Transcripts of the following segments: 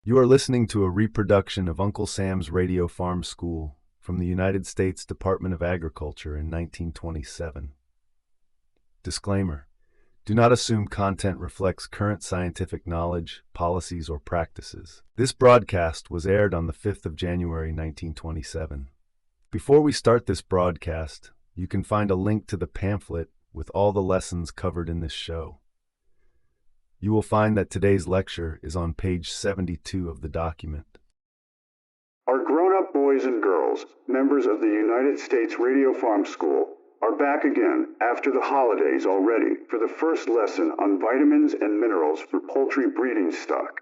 You are listening to a reproduction of Uncle Sam's Radio Farm School from the United States Department of Agriculture in 1927. Disclaimer: do not assume content reflects current scientific knowledge, policies, or practices. This broadcast was aired on the 5th of January 1927. Before we start this broadcast, you can find a link to the pamphlet with all the lessons covered in this show. You will find that today's lecture is on page 72 of the document. Our grown-up boys and girls, members of the United States Radio Farm School, are back again after the holidays already for the first lesson on vitamins and minerals for poultry breeding stock.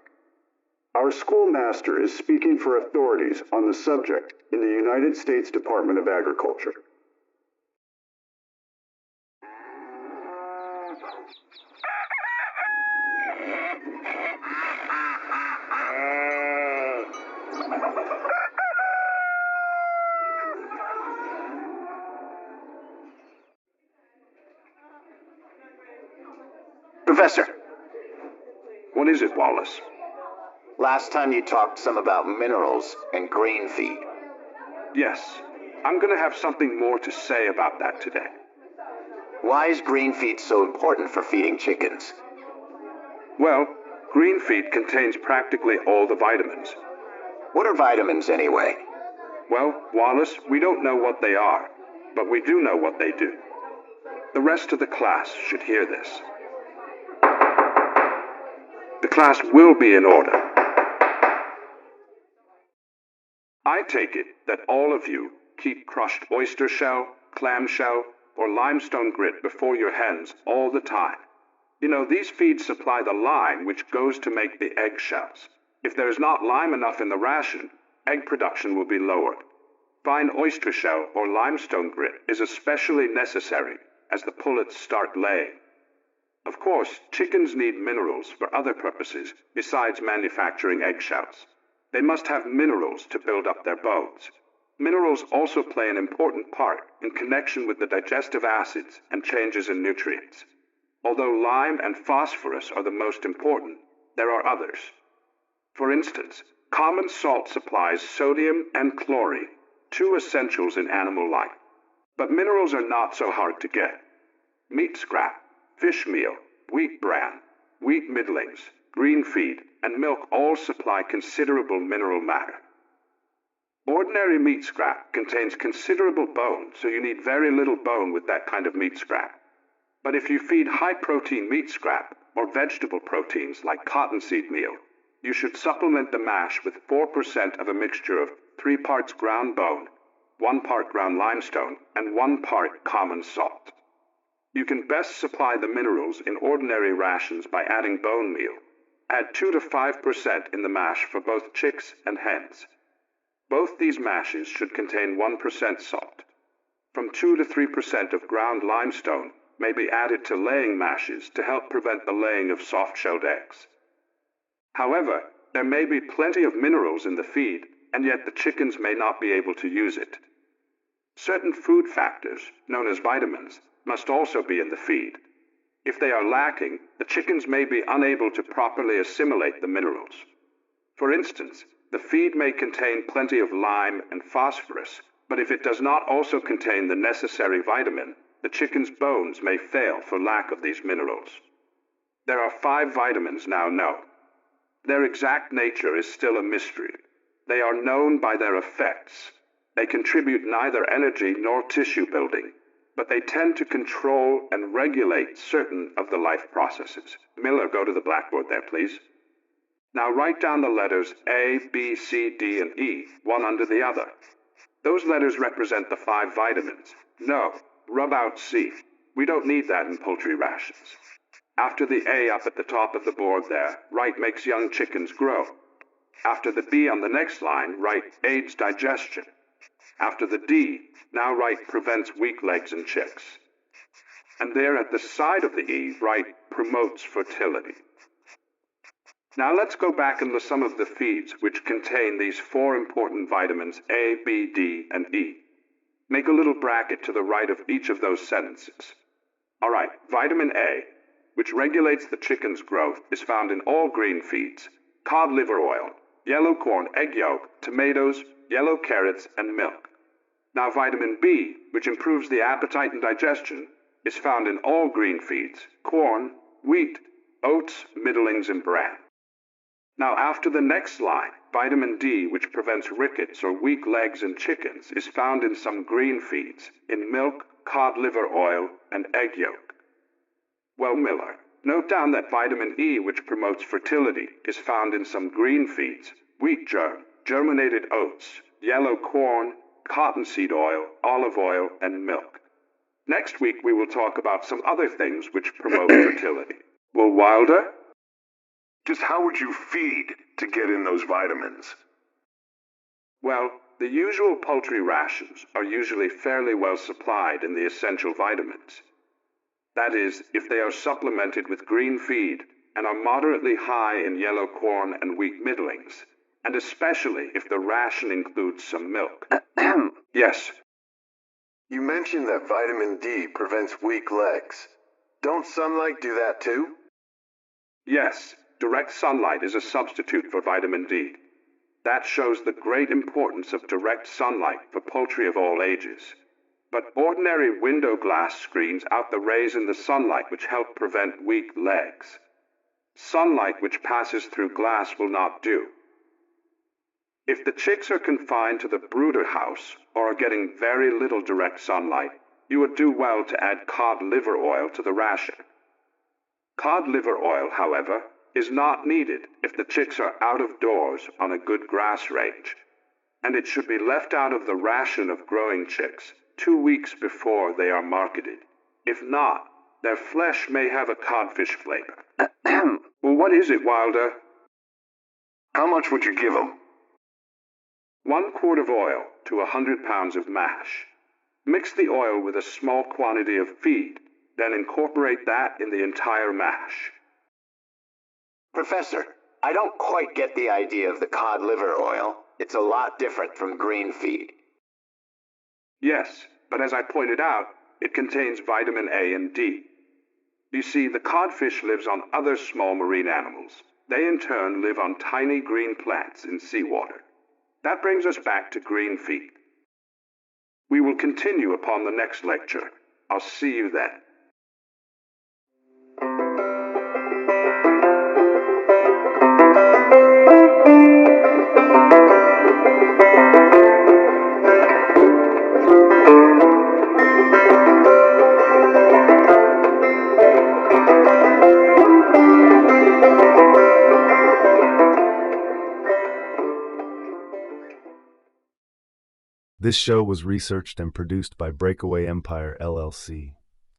Our schoolmaster is speaking for authorities on the subject in the United States Department of Agriculture. Professor, What is it, Wallace? last time you talked some about minerals and grain feed. Yes, I'm going to have something more to say about that today. Why is grain feed so important for feeding chickens? Well, green feed contains practically all the vitamins. What are vitamins anyway? Well, Wallace, we don't know what they are, but we do know what they do. The rest of the class should hear this. The class will be in order. I take it that all of you keep crushed oyster shell, clam shell, or limestone grit before your hens all the time. You know, these feeds supply the lime which goes to make the egg shells. If there is not lime enough in the ration, egg production will be lowered. Fine oyster shell or limestone grit is especially necessary as the pullets start laying. Of course, chickens need minerals for other purposes besides manufacturing eggshells. They must have minerals to build up their bones. Minerals also play an important part in connection with the digestive acids and changes in nutrients. Although lime and phosphorus are the most important, there are others. For instance, common salt supplies sodium and chlorine, two essentials in animal life. But minerals are not so hard to get. Meat scrap, fish meal, wheat bran, wheat middlings, green feed, and milk all supply considerable mineral matter. Ordinary meat scrap contains considerable bone, so you need very little bone with that kind of meat scrap. But if you feed high-protein meat scrap or vegetable proteins like cottonseed meal, you should supplement the mash with 4% of a mixture of 3 parts ground bone, 1 part ground limestone, and 1 part common salt. You can best supply the minerals in ordinary rations by adding bone meal. Add 2 to 5% in the mash for both chicks and hens. Both these mashes should contain 1% salt. From 2 to 3% of ground limestone may be added to laying mashes to help prevent the laying of soft-shelled eggs. However, there may be plenty of minerals in the feed, and yet the chickens may not be able to use it. Certain food factors, known as vitamins, must also be in the feed. If they are lacking, the chickens may be unable to properly assimilate the minerals. For instance, the feed may contain plenty of lime and phosphorus, but if it does not also contain the necessary vitamin, the chicken's bones may fail for lack of these minerals. There are 5 vitamins now known. Their exact nature is still a mystery. They are known by their effects. They contribute neither energy nor tissue building, but they tend to control and regulate certain of the life processes. Miller, go to the blackboard there, please. Now write down the letters A, B, C, D, and E, one under the other. Those letters represent the 5 vitamins. No, rub out C. We don't need that in poultry rations. After the A up at the top of the board there, write makes young chickens grow. After the B on the next line, write aids digestion. After the D, now write prevents weak legs in chicks. And there at the side of the E, write promotes fertility. Now let's go back and list some of the feeds which contain these 4 important vitamins A, B, D, and E. Make a little bracket to the right of each of those sentences. All right, vitamin A, which regulates the chicken's growth, is found in all green feeds, cod liver oil, yellow corn, egg yolk, tomatoes, yellow carrots, and milk. Now, vitamin B, which improves the appetite and digestion, is found in all green feeds: corn, wheat, oats, middlings, and bran. Now, after the next line, vitamin D, which prevents rickets or weak legs in chickens, is found in some green feeds, in milk, cod liver oil, and egg yolk. Well, Miller, note down that vitamin E, which promotes fertility, is found in some green feeds: wheat germ, germinated oats, yellow corn, cottonseed oil, olive oil, and milk. Next week we will talk about some other things which promote fertility. Well, Wilder? Just how would you feed to get in those vitamins? Well, the usual poultry rations are usually fairly well supplied in the essential vitamins. That is, if they are supplemented with green feed and are moderately high in yellow corn and wheat middlings, and especially if the ration includes some milk. Yes. You mentioned that vitamin D prevents weak legs. Don't sunlight do that too? Yes, direct sunlight is a substitute for vitamin D. That shows the great importance of direct sunlight for poultry of all ages. But ordinary window glass screens out the rays in the sunlight which help prevent weak legs. Sunlight which passes through glass will not do. If the chicks are confined to the brooder house or are getting very little direct sunlight, you would do well to add cod liver oil to the ration. Cod liver oil, however, is not needed if the chicks are out of doors on a good grass range, and it should be left out of the ration of growing chicks 2 weeks before they are marketed. If not, their flesh may have a codfish flavor. Well, what is it, Wilder? How much would you give them? 1 quart of oil to 100 pounds of mash. Mix the oil with a small quantity of feed, then incorporate that in the entire mash. Professor, I don't quite get the idea of the cod liver oil. It's a lot different from green feed. Yes, but as I pointed out, it contains vitamin A and D. You see, the codfish lives on other small marine animals. They in turn live on tiny green plants in seawater. That brings us back to green feed. We will continue upon the next lecture. I'll see you then. This show was researched and produced by BreakAway Empire LLC.